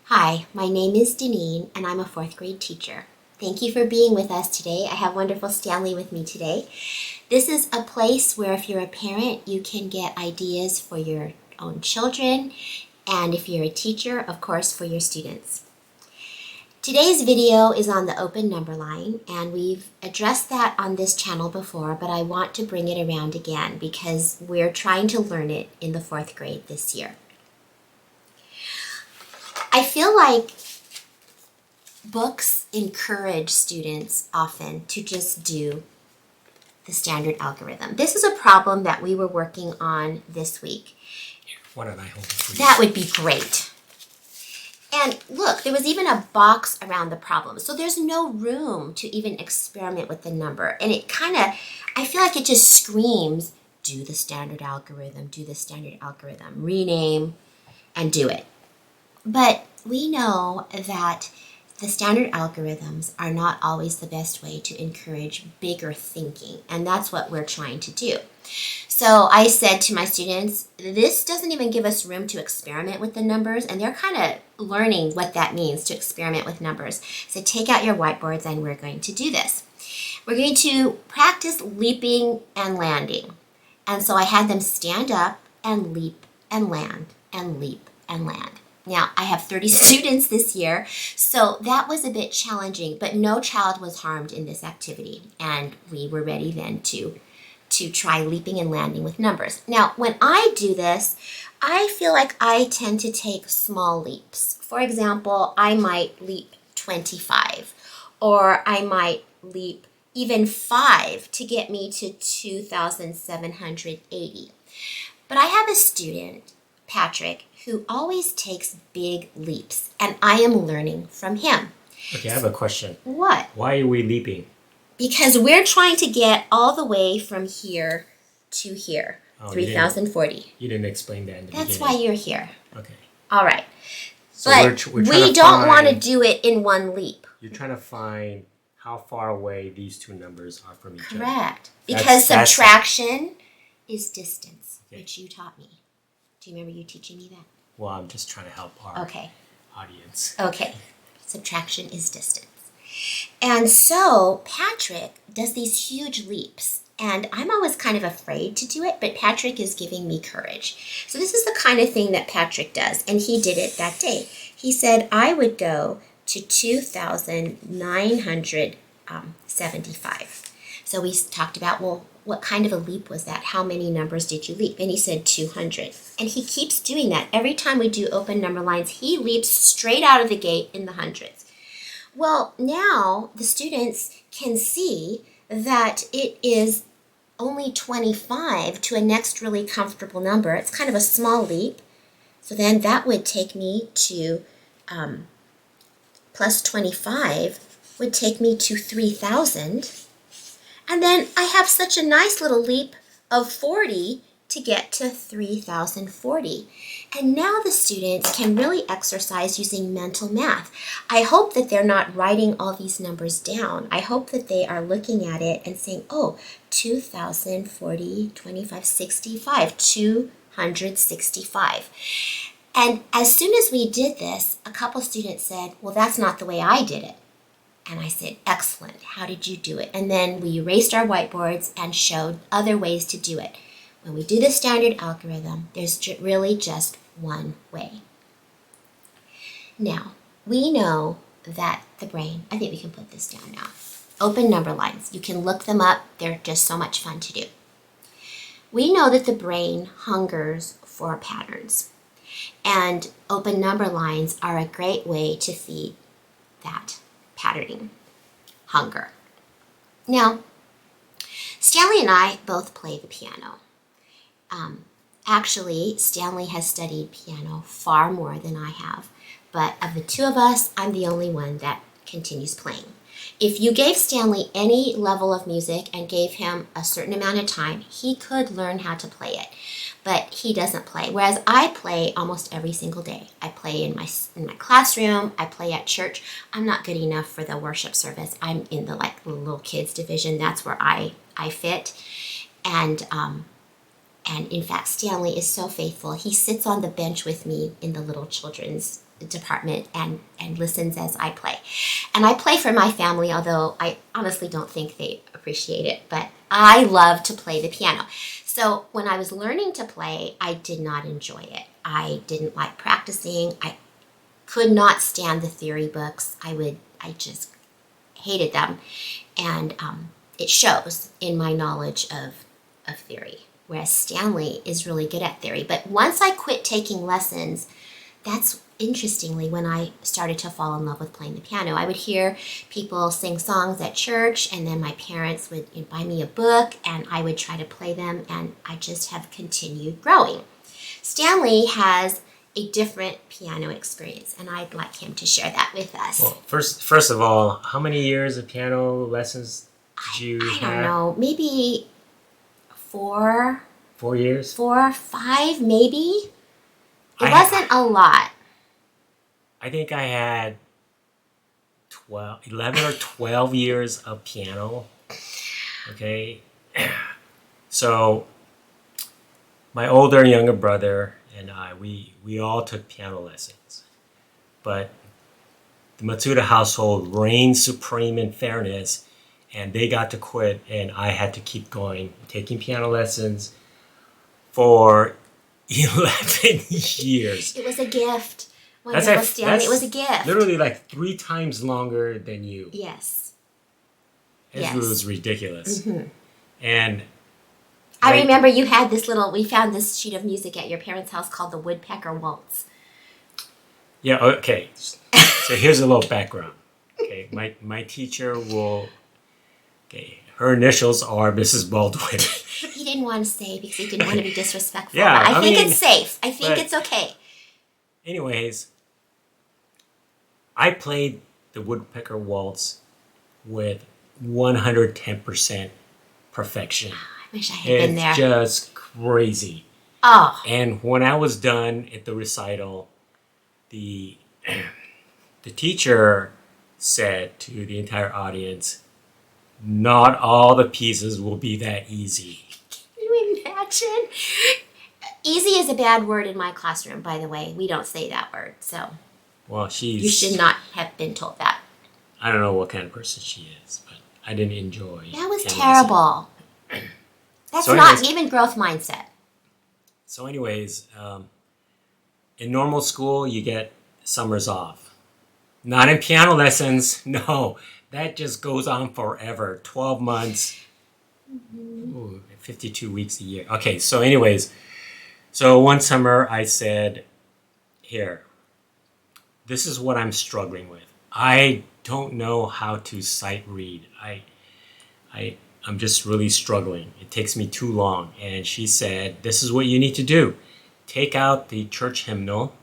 Hi, my name is Deneen, and I'm a fourth grade teacher. Thank you for being with us today. I have wonderful Stanley with me today. This is a place where if you're a parent, you can get ideas for your own children, and if you're a teacher, of course, for your students. Today's video is on the open number line, and we've addressed that on this channel before, but I want to bring it around again because we're trying to learn it in the fourth grade this year. I feel like books encourage students often to just do the standard algorithm. This is a problem that we were working on this week. Why don't I hold it for you? That would be great. And look, there was even a box around the problem. So there's no room to even experiment with the number. And it I feel like it just screams, do the standard algorithm, rename, and do it. But we know that the standard algorithms are not always the best way to encourage bigger thinking, and that's what we're trying to do. So I said to my students, this doesn't even give us room to experiment with the numbers, and they're kind of learning what that means to experiment with numbers. So take out your whiteboards, and we're going to do this. We're going to practice leaping and landing. And so I had them stand up and leap and land and leap and land. Now, I have 30 students this year, so that was a bit challenging, but no child was harmed in this activity, and we were ready then to try leaping and landing with numbers. Now, when I do this, I feel like I tend to take small leaps. For example, I might leap 25, or I might leap even 5 to get me to 2,780. But I have a student, Patrick, who always takes big leaps, and I am learning from him. Okay, I have a question. What? Why are we leaping? Because we're trying to get all the way from here to here, 3,040. You didn't explain that in the beginning. That's why you're here. Okay. All right. So but we don't want to do it in one leap. You're trying to find how far away these two numbers are from each other. Correct. Because subtraction is distance, which you taught me. Do you remember you teaching me that? Well, I'm just trying to help our audience. Okay. Subtraction is distance. And so Patrick does these huge leaps. And I'm always kind of afraid to do it, but Patrick is giving me courage. So this is the kind of thing that Patrick does. And he did it that day. He said, I would go to 2,975. So we talked about, well, what kind of a leap was that? How many numbers did you leap? And he said 200. And he keeps doing that. Every time we do open number lines, he leaps straight out of the gate in the hundreds. Well, now the students can see that it is only 25 to a next really comfortable number. It's kind of a small leap. So then that would take me to plus 25 would take me to 3,000. And then I have such a nice little leap of 40 to get to 3,040. And now the students can really exercise using mental math. I hope that they're not writing all these numbers down. I hope that they are looking at it and saying, oh, 2,040, 25, 65, 265. And as soon as we did this, a couple students said, well, that's not the way I did it. And I said, excellent, how did you do it? And then we erased our whiteboards and showed other ways to do it. When we do the standard algorithm, there's really just one way. Now, we know that the brain, I think we can put this down now, open number lines. You can look them up. They're just so much fun to do. We know that the brain hungers for patterns. And open number lines are a great way to feed that patterning hunger. Now, Stanley and I both play the piano. Actually, Stanley has studied piano far more than I have, but of the two of us, I'm the only one that continues playing. If you gave Stanley any level of music and gave him a certain amount of time, he could learn how to play it. But he doesn't play, whereas I play almost every single day. I play in my classroom, I play at church. I'm not good enough for the worship service. I'm in the little kids division. That's where I fit. And in fact, Stanley is so faithful. He sits on the bench with me in the little children's department and listens as I play. And I play for my family, although I honestly don't think they appreciate it, but I love to play the piano. So when I was learning to play, I did not enjoy it. I didn't like practicing. I could not stand the theory books. I just hated them. And it shows in my knowledge of theory, whereas Stanley is really good at theory. But once I quit taking lessons, that's interestingly when I started to fall in love with playing the piano. I would hear people sing songs at church, and then my parents would buy me a book, and I would try to play them, and I just have continued growing. Stanley has a different piano experience, and I'd like him to share that with us. Well, first of all, how many years of piano lessons did you I have? don't know, maybe 4 4 years? 4 5 maybe. It wasn't a lot. I think I had 11 or 12 years of piano. Okay. So my older and younger brother and I, we all took piano lessons. But the Matsuda household reigned supreme in fairness, and they got to quit, and I had to keep going, taking piano lessons for 11 years. It was a gift. That's It was a gift. Literally like 3 times longer than you. Yes. It was ridiculous. Mm-hmm. And I remember you had we found this sheet of music at your parents' house called the Woodpecker Waltz. Yeah, okay. So here's a little background. Okay, my teacher her initials are Mrs. Baldwin. He didn't want to say because he didn't want to be disrespectful. Yeah, I think it's safe. I think it's okay. Anyways, I played the Woodpecker Waltz with 110% perfection. I wish I had been there. It's just crazy. Oh. And when I was done at the recital, the teacher said to the entire audience, "Not all the pieces will be that easy." Can you imagine? Easy is a bad word in my classroom, by the way. We don't say that word, so. Well, You should not have been told that. I don't know what kind of person she is, but I didn't enjoy. That was terrible. That's not even growth mindset. So anyways, in normal school, you get summers off. Not in piano lessons. No, that just goes on forever. 12 months, 52 weeks a year. Okay, so anyways, so one summer I said, here, this is what I'm struggling with. I don't know how to sight read. I'm just really struggling. It takes me too long. And she said, this is what you need to do. Take out the church hymnal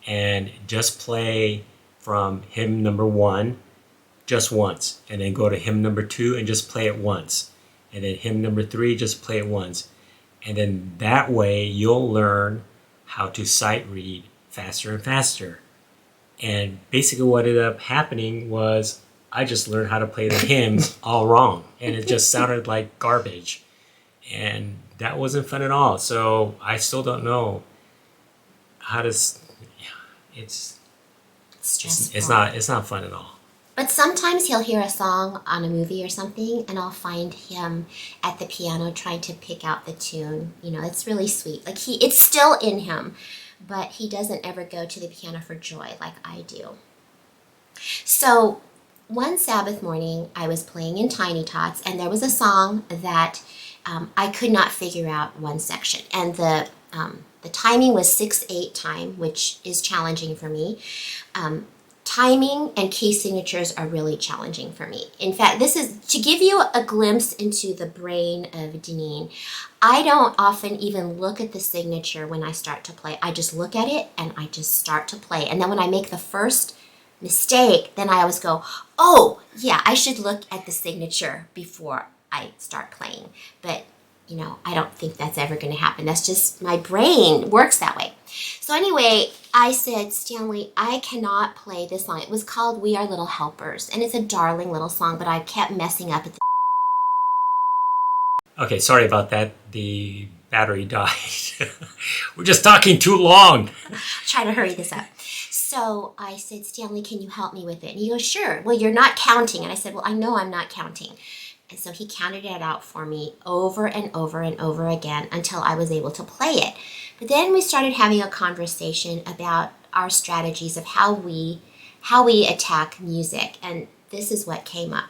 and just play from hymn number 1 just once. And then go to hymn number 2 and just play it once. And then hymn number 3, just play it once. And then that way you'll learn how to sight read faster and faster. And basically what ended up happening was I just learned how to play the hymns all wrong. And it just sounded like garbage. And that wasn't fun at all. So I still don't know how to... It's stressful. It's not fun at all. But sometimes he'll hear a song on a movie or something, and I'll find him at the piano trying to pick out the tune. It's really sweet. Like it's still in him, but he doesn't ever go to the piano for joy like I do. So one Sabbath morning, I was playing in Tiny Tots, and there was a song that I could not figure out one section, and the timing was 6/8 time, which is challenging for me. Timing and key signatures are really challenging for me. In fact, this is to give you a glimpse into the brain of Deneen. I don't often even look at the signature when I start to play. I just look at it and I just start to play. And then when I make the first mistake, then I always go, oh, yeah, I should look at the signature before I start playing. But I don't think that's ever going to happen. That's just my brain works that way. So anyway, I said, Stanley, I cannot play this song. It was called We Are Little Helpers, and it's a darling little song, but I kept messing up at the... Okay, sorry about that. The battery died. We're just talking too long. Try to hurry this up. So I said, Stanley, can you help me with it? And he goes, sure. Well, you're not counting. And I said, well, I know I'm not counting. And so he counted it out for me over and over and over again until I was able to play it. But then we started having a conversation about our strategies of how we attack music. And this is what came up.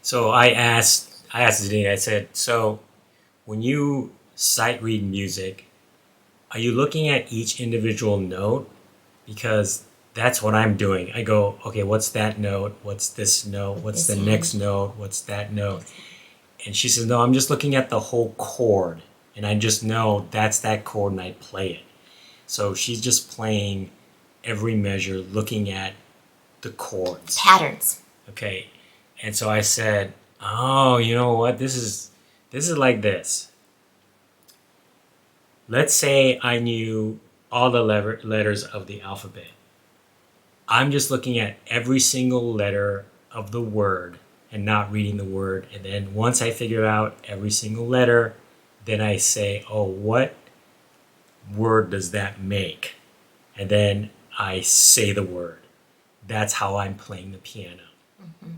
So I asked Denise, I said, so when you sight read music, are you looking at each individual note? Because that's what I'm doing. I go, okay, what's that note? What's this note? What's the next note? What's that note? And she says, no, I'm just looking at the whole chord. And I just know that's that chord and I play it. So she's just playing every measure, looking at the chords. Patterns. Okay. And so I said, oh, you know what? This is like this. Let's say I knew all the letters of the alphabet. I'm just looking at every single letter of the word and not reading the word. And then once I figure out every single letter, then I say, oh, what word does that make? And then I say the word. That's how I'm playing the piano. Mm-hmm.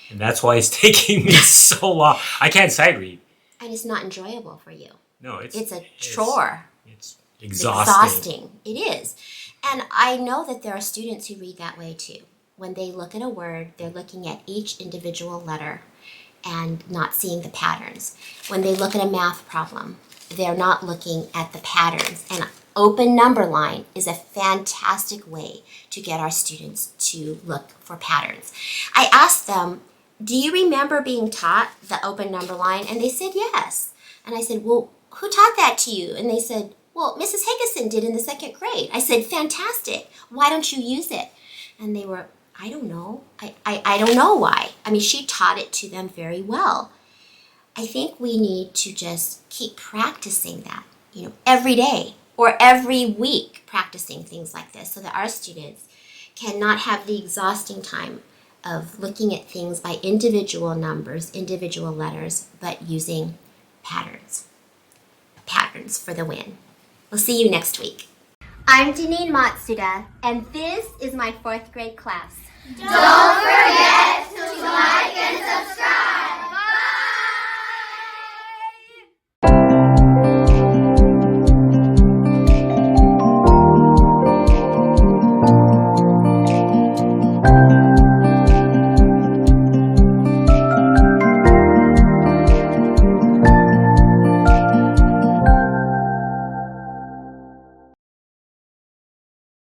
And that's why it's taking me so long. I can't sight read. And it's not enjoyable for you. No, it's a chore. It's exhausting. Exhausting. It is. And I know that there are students who read that way too. When they look at a word, they're looking at each individual letter and not seeing the patterns. When they look at a math problem, they're not looking at the patterns. And open number line is a fantastic way to get our students to look for patterns. I asked them, do you remember being taught the open number line? And they said yes. And I said, well, who taught that to you? And they said, well, Mrs. Higgison did in the 2nd grade. I said, fantastic. Why don't you use it? And they were, I don't know. I don't know why. I mean, she taught it to them very well. I think we need to just keep practicing that, every day or every week, practicing things like this so that our students can not have the exhausting time of looking at things by individual numbers, individual letters, but using patterns. Patterns for the win. We'll see you next week. I'm Janine Matsuda, and this is my 4th grade class. Don't forget to like and subscribe.